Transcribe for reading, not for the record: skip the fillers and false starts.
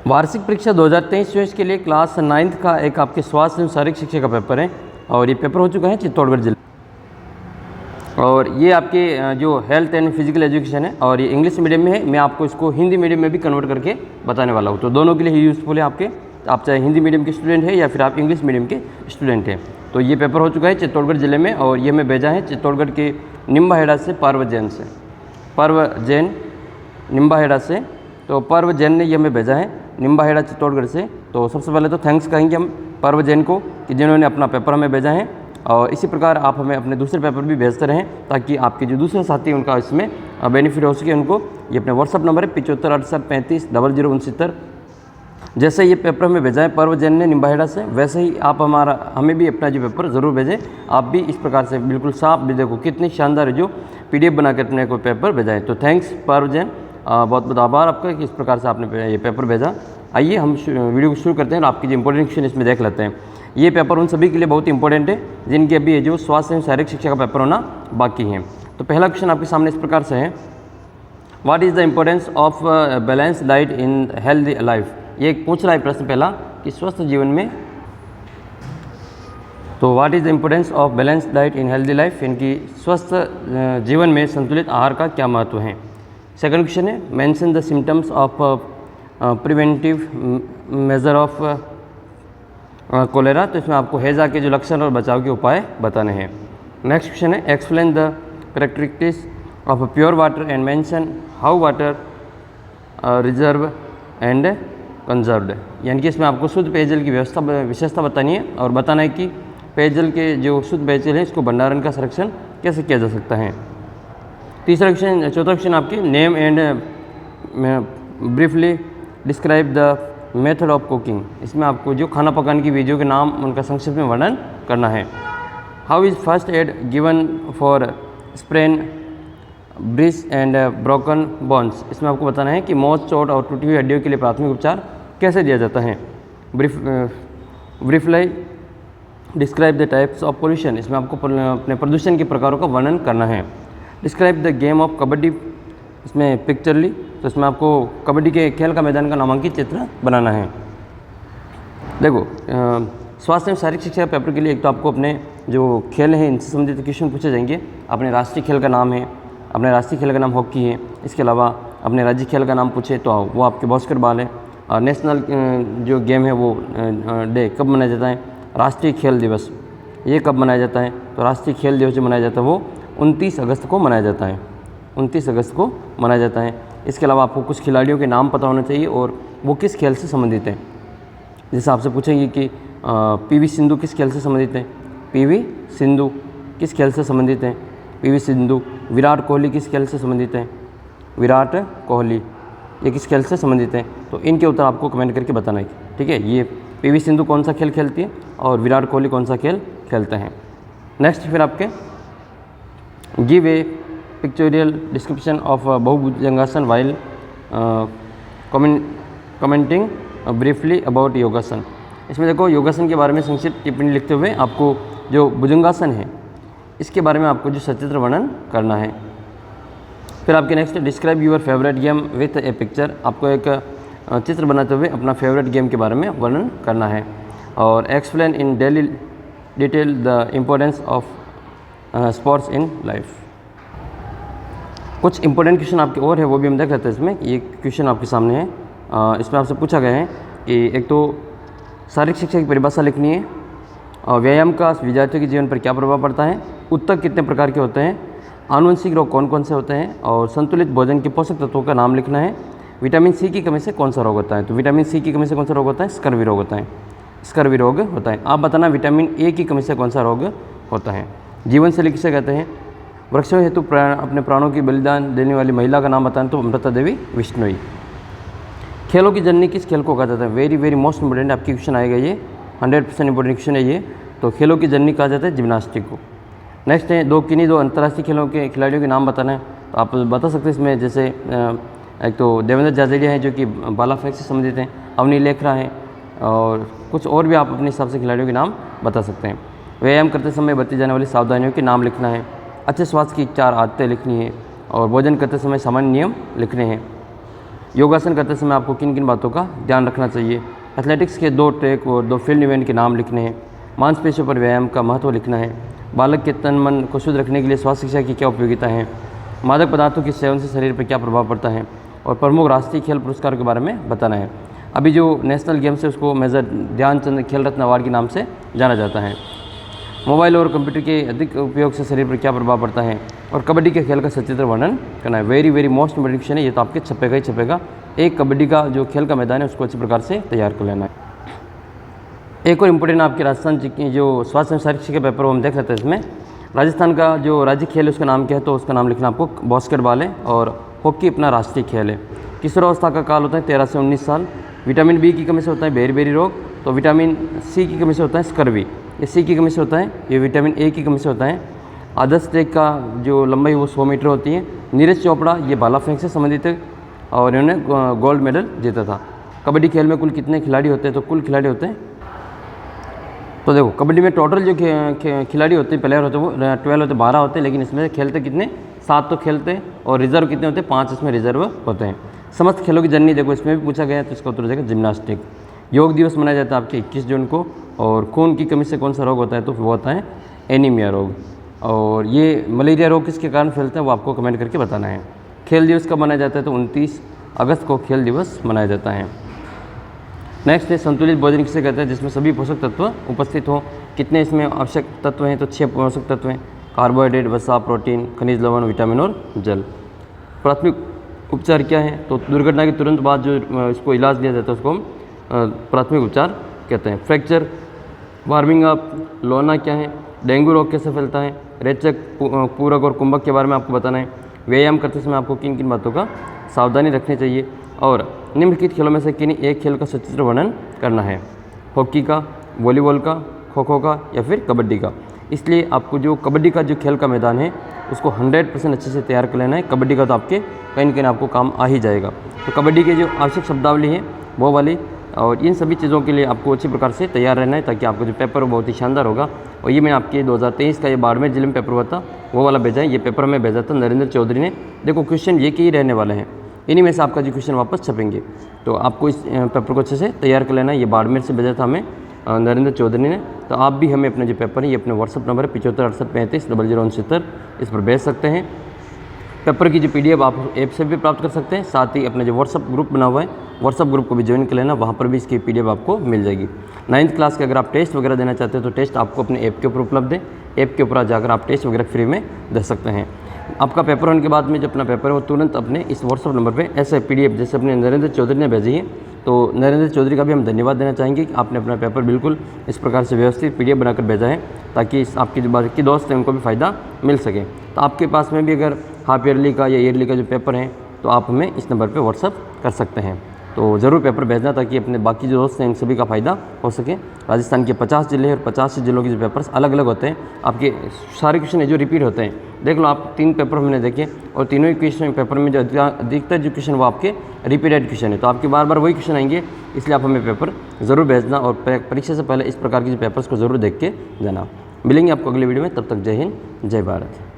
वार्षिक परीक्षा 2023-24 के लिए क्लास 9th का एक आपके स्वास्थ्य एवं शारीरिक शिक्षा का पेपर है और ये पेपर हो चुका है चित्तौड़गढ़ जिले। और ये आपके जो हेल्थ एंड फिजिकल एजुकेशन है और ये इंग्लिश मीडियम में है। मैं आपको इसको हिंदी मीडियम में भी कन्वर्ट करके बताने वाला हूँ, तो दोनों के लिए ही यूज़फुल है आपके। आप चाहे हिंदी मीडियम के स्टूडेंट हैं या फिर आप इंग्लिश मीडियम के स्टूडेंट हैं। तो ये पेपर हो चुका है चित्तौड़गढ़ जिले में और ये मैं भेजा है चित्तौड़गढ़ के निम्बाहेड़ा से पर्व जैन निम्बाहेड़ा से। तो पर्व जैन ने ये हमें भेजा है निम्बाहेड़ा चित्तौड़गढ़ से। तो सबसे पहले तो थैंक्स कहेंगे हम पर्व जैन को कि जिन्होंने अपना पेपर हमें भेजा है। और इसी प्रकार आप हमें अपने दूसरे पेपर भी भेजते रहें ताकि आपके जो दूसरे साथी हैं उनका इसमें बेनिफिट हो सके उनको। ये अपने व्हाट्सअप नंबर है 7587350069। जैसे ये पेपर हमें भेजा है पर्व जैन ने निम्बाहेड़ा से, वैसे ही आप हमें भी अपना जो पेपर ज़रूर भेजें। आप भी इस प्रकार से बिल्कुल साफ भी देखो कितनी शानदार है जो PDF बना के अपने को पेपर भेजा है। तो थैंक्स पर्व जैन, बहुत बहुत आभार आपका कि इस प्रकार से आपने ये पेपर भेजा। आइए हम वीडियो को शुरू करते हैं और आपकी जो इंपॉर्टेंट क्वेश्चन इसमें देख लेते हैं। ये पेपर उन सभी के लिए बहुत इंपॉर्टेंट है जिनके अभी जो स्वास्थ्य एवं शारीरिक शिक्षा का पेपर होना बाकी है। तो पहला क्वेश्चन आपके सामने इस प्रकार से है, what is the importance of balance diet in healthy life. ये पूछ रहा है प्रश्न पहला कि स्वस्थ जीवन में, तो what is the importance of balance diet in healthy life, इनकी स्वस्थ जीवन में संतुलित आहार का क्या महत्व है। सेकंड क्वेश्चन है, mention the symptoms of preventive measure of cholera. तो इसमें आपको हैजा के जो लक्षण और बचाव के उपाय बताने हैं। नेक्स्ट क्वेश्चन है, explain the characteristics of pure water and mention how water reserve and conserved. यानी कि इसमें आपको शुद्ध पेयजल की विशेषता बतानी है और बताना है कि पेयजल के जो शुद्ध पेयजल है इसको भंडारण का संरक्षण कैसे किया जा सकता है। चौथा क्वेश्चन आपके, name and briefly describe the method of cooking. इसमें आपको जो खाना पकाने की विधियों के नाम उनका संक्षिप्त में वर्णन करना है। How is first aid given for sprain bridge and broken bones. इसमें आपको बताना है कि मौत, चोट और टूटी हुई हड्डियों के लिए प्राथमिक उपचार कैसे दिया जाता है। Briefly describe the types of pollution. इसमें आपको अपने प्रदूषण के प्रकारों का वर्णन करना है। Describe the game of kabaddi, इसमें पिक्चरली, तो इसमें आपको कबड्डी के खेल का मैदान का नामांकित चित्र बनाना है। देखो स्वास्थ्य एवं शारीरिक शिक्षा पेपर के लिए एक तो आपको अपने जो खेल हैं इनसे संबंधित क्वेश्चन पूछे जाएंगे। अपने राष्ट्रीय खेल का नाम है, अपने राष्ट्रीय खेल का नाम हॉकी है। इसके अलावा अपने राज्य खेल का नाम पूछे तो वो आपके बास्केटबॉल है। नेशनल जो गेम है वो डे कब मनाया जाता है, राष्ट्रीय खेल दिवस ये कब मनाया जाता है। तो राष्ट्रीय खेल दिवस जो मनाया जाता है वो 29 अगस्त को मनाया जाता है, 29 अगस्त को मनाया जाता है। इसके अलावा आपको कुछ खिलाड़ियों के नाम पता होना चाहिए और वो किस खेल से संबंधित हैं। जैसे आपसे पूछेंगे कि PV सिंधु किस खेल से संबंधित है, PV सिंधु किस खेल से संबंधित हैं, PV सिंधु। विराट कोहली किस खेल से संबंधित हैं, विराट कोहली ये किस खेल से संबंधित हैं। तो इनके उत्तर आपको कमेंट करके बताना है, ठीक है। ये PV सिंधु कौन सा खेल खेलती है और विराट कोहली कौन सा खेल खेलते हैं। नेक्स्ट फिर आपके, give a pictorial description of बहुभुजंगासन वाइल कमेंटिंग ब्रीफली अबाउट योगासन। इसमें देखो योगासन के बारे में संक्षिप्त टिप्पणी लिखते हुए आपको जो भुजंगासन है इसके बारे में आपको जो सचित्र वर्णन करना है। फिर आपके next, describe your favourite game with a picture. आपको एक चित्र बनाते हुए अपना फेवरेट गेम के बारे में वर्णन करना है। और explain in daily detail the importance of sports in life. कुछ इंपॉर्टेंट क्वेश्चन आपके और है वो भी हम देख लेते हैं इसमें। ये क्वेश्चन आपके सामने है, इसमें आपसे पूछा गया है कि एक तो शारीरिक शिक्षा की परिभाषा लिखनी है और व्यायाम का विद्यार्थियों के जीवन पर क्या प्रभाव पड़ता है, उत्तक कितने प्रकार के होते हैं, आनुवंशिक रोग कौन कौन से होते हैं और संतुलित भोजन के पोषक तत्वों का नाम लिखना है। विटामिन C की कमी से कौन सा रोग होता है। तो विटामिन C की कमी से कौन सा रोग होता है, स्कर्वी रोग होता है, स्कर्वी रोग होता है। आप बताना विटामिन A की कमी से कौन सा रोग होता है। जीवन शैली किसे कहते हैं, वृक्षों हेतु अपने प्राणों की बलिदान देने वाली महिला का नाम बताना तो अमृता देवी विष्णुई। खेलों की जननी किस खेल को कहा जाता है, वेरी वेरी मोस्ट इंपॉर्टेंट आपकी क्वेश्चन आएगा ये, 100% इंपॉर्टेंट क्वेश्चन है ये। तो खेलों की जननी कहा जाता है जिम्नास्टिक को। नेक्स्ट है, दो अंतर्राष्ट्रीय खेलों के खिलाड़ियों के नाम बताना है। तो आप बता सकते हैं इसमें, जैसे एक तो देवेंद्र जाडेजा हैं जो कि भाला फेंक से संबंधित हैं, अवनी लेखरा हैं और कुछ और भी आप अपने हिसाब से खिलाड़ियों के नाम बता सकते हैं। व्यायाम करते समय बरती जाने वाली सावधानियों के नाम लिखना है। अच्छे स्वास्थ्य की 4 आदतें लिखनी है और भोजन करते समय सामान्य नियम लिखने हैं। योगासन करते समय आपको किन किन बातों का ध्यान रखना चाहिए। एथलेटिक्स के 2 ट्रैक और 2 फील्ड इवेंट के नाम लिखने हैं। मांसपेशियों पर व्यायाम का महत्व लिखना है। बालक के तन मन को शुद्ध रखने के लिए स्वास्थ्य शिक्षा की क्या उपयोगिता है। मादक पदार्थों के सेवन से शरीर पर क्या प्रभाव पड़ता है। और प्रमुख राष्ट्रीय खेल पुरस्कार के बारे में बताना है। अभी जो नेशनल गेम्स है उसको मेजर ध्यानचंद खेल रत्न अवार्ड के नाम से जाना जाता है। मोबाइल और कंप्यूटर के अधिक उपयोग से शरीर पर क्या प्रभाव पड़ता है। और कबड्डी के खेल का सचित्र वर्णन करना है। वेरी मोस्ट इंपॉर्टेंट क्वेश्चन है, ये तो आपके छपेगा ही छपेगा। एक कबड्डी का जो खेल का मैदान है उसको अच्छी प्रकार से तैयार कर लेना है। एक और इम्पोर्टेंट आपके राजस्थान की जो स्वास्थ्य एवं शारीरिक शिक्षा का पेपर वो हम देख लेते हैं। इसमें राजस्थान का जो राज्य खेल है उसका नाम क्या है, तो उसका नाम लिखना आपको बास्केटबॉल है। और हॉकी अपना राष्ट्रीय खेल है। किशोरावस्था का काल होता है 13 से 19 साल। विटामिन बी की कमी से होता है बेरी रोग। तो विटामिन सी की कमी से होता है स्कर्वी। ये सी की कमी से होता है, ये विटामिन ए की कमी से होता है। आदर्श ट्रैक का जो लंबाई वो 100 मीटर होती है। नीरज चोपड़ा ये भाला फेंक से संबंधित है और इन्होंने गोल्ड मेडल जीता था। कबड्डी खेल में कुल कितने खिलाड़ी होते हैं, तो कुल खिलाड़ी होते हैं, तो देखो कबड्डी में टोटल जो खिलाड़ी होते हैं, प्लेयर होते हैं वो 12 होते हैं, 12 होते हैं। लेकिन इसमें खेलते कितने, 7 तो खेलते हैं। और रिजर्व कितने होते हैं, 5 इसमें रिजर्व होते हैं। समस्त खेलों की जननी देखो इसमें भी पूछा गया है, तो इसका उत्तर हो जाएगा जिम्नास्टिक। योग दिवस मनाया जाता है आपके 21 जून को। और खून की कमी से कौन सा रोग होता है, तो वो होता है एनीमिया रोग। और ये मलेरिया रोग किसके कारण फैलता है वो आपको कमेंट करके बताना है। खेल दिवस कब मनाया जाता है, तो 29 अगस्त को खेल दिवस मनाया जाता है। नेक्स्ट है संतुलित भोजन किसे कहते हैं, जिसमें सभी पोषक तत्व उपस्थित हों। कितने इसमें आवश्यक तत्व हैं, तो 6 पोषक तत्व हैं। कार्बोहाइड्रेट, वसा, प्रोटीन, खनिज लवण, विटामिन और जल। प्राथमिक उपचार क्या है, तो दुर्घटना के तुरंत बाद जो इसको इलाज दिया जाता है उसको हम प्राथमिक उपचार कहते हैं। फ्रैक्चर, वार्मिंग अप, लोना क्या है, डेंगू रोग कैसे फैलता है, रेचक, पूरक और कुंभक के बारे में आपको बताना है। व्यायाम करते समय आपको किन किन बातों का सावधानी रखनी चाहिए। और निम्नलिखित खेलों में से किन्हीं एक खेल का सचित्र वर्णन करना है। हॉकी का, वॉलीबॉल का, खो खो का या फिर कबड्डी का। इसलिए आपको जो कबड्डी का जो खेल का मैदान है उसको 100% अच्छे से तैयार कर लेना है। कबड्डी का तो आपके कहीं ना कहीं आपको काम आ ही जाएगा। तो कबड्डी के जो आवश्यक शब्दावली है वो वाली, और इन सभी चीज़ों के लिए आपको अच्छी प्रकार से तैयार रहना है, ताकि आपको जो पेपर बहुत ही शानदार होगा। और ये मैंने आपके 2023 का ये बाड़मेर जिले में पेपर हुआ था वो वाला भेजा है। ये पेपर में भेजा था नरेंद्र चौधरी ने। देखो क्वेश्चन ये के ही रहने वाले हैं, इन्हीं में से आपका जो क्वेश्चन वापस छपेंगे। तो आपको इस पेपर को अच्छे से तैयार कर लेना है। ये बाड़मेर से भेजा था हमें नरेंद्र चौधरी ने। तो आप भी हमें अपने जो पेपर है, ये अपने व्हाट्सअप नंबर है 7568350069 इस पर भेज सकते हैं। पेपर की जो PDF आप ऐप से भी प्राप्त कर सकते हैं। साथ ही अपने जो व्हाट्सअप ग्रुप बना हुआ है, व्हाट्सअप ग्रुप को भी ज्वाइन कर लेना, वहाँ पर भी इसकी PDF आपको मिल जाएगी। 9th क्लास के अगर आप टेस्ट वगैरह देना चाहते हैं तो टेस्ट आपको अपने ऐप के ऊपर उपलब्ध है। ऐप के ऊपर जाकर आप टेस्ट वगैरह फ्री में दे सकते हैं। आपका पेपर होने के बाद में जो अपना पेपर है वो तुरंत अपने इस व्हाट्सअप नंबर पे ऐसे PDF जैसे अपने नरेंद्र चौधरी ने भेजी है, तो नरेंद्र चौधरी का भी हम धन्यवाद देना चाहेंगे कि आपने अपना पेपर बिल्कुल इस प्रकार से व्यवस्थित PDF बनाकर भेजा है, ताकि आपके जो बाकी दोस्त हैं उनको भी फ़ायदा मिल सके। तो आपके पास में भी अगर हाफ ईयरली का या ईयरली का जो पेपर है तो आप हमें इस नंबर पर व्हाट्सअप कर सकते हैं। तो ज़रूर पेपर भेजना, ताकि अपने बाकी जो दोस्त हैं इन सभी का फ़ायदा हो सके। राजस्थान के 50 जिले हैं और 50 जिलों के जो पेपर्स अलग अलग होते हैं। आपके सारे क्वेश्चन जो रिपीट होते हैं, देख लो आप 3 पेपर हमने देखे और तीनों ही क्वेश्चन पेपर में जो अधिकतर जो क्वेश्चन वो आपके रिपीटेड क्वेश्चन है। तो आपके बार बार वही क्वेश्चन आएंगे, इसलिए आप हमें पेपर ज़रूर भेजना और परीक्षा से पहले इस प्रकार के जो पेपर्स को ज़रूर देख के जाना। मिलेंगे आपको अगले वीडियो में, तब तक जय हिंद जय भारत।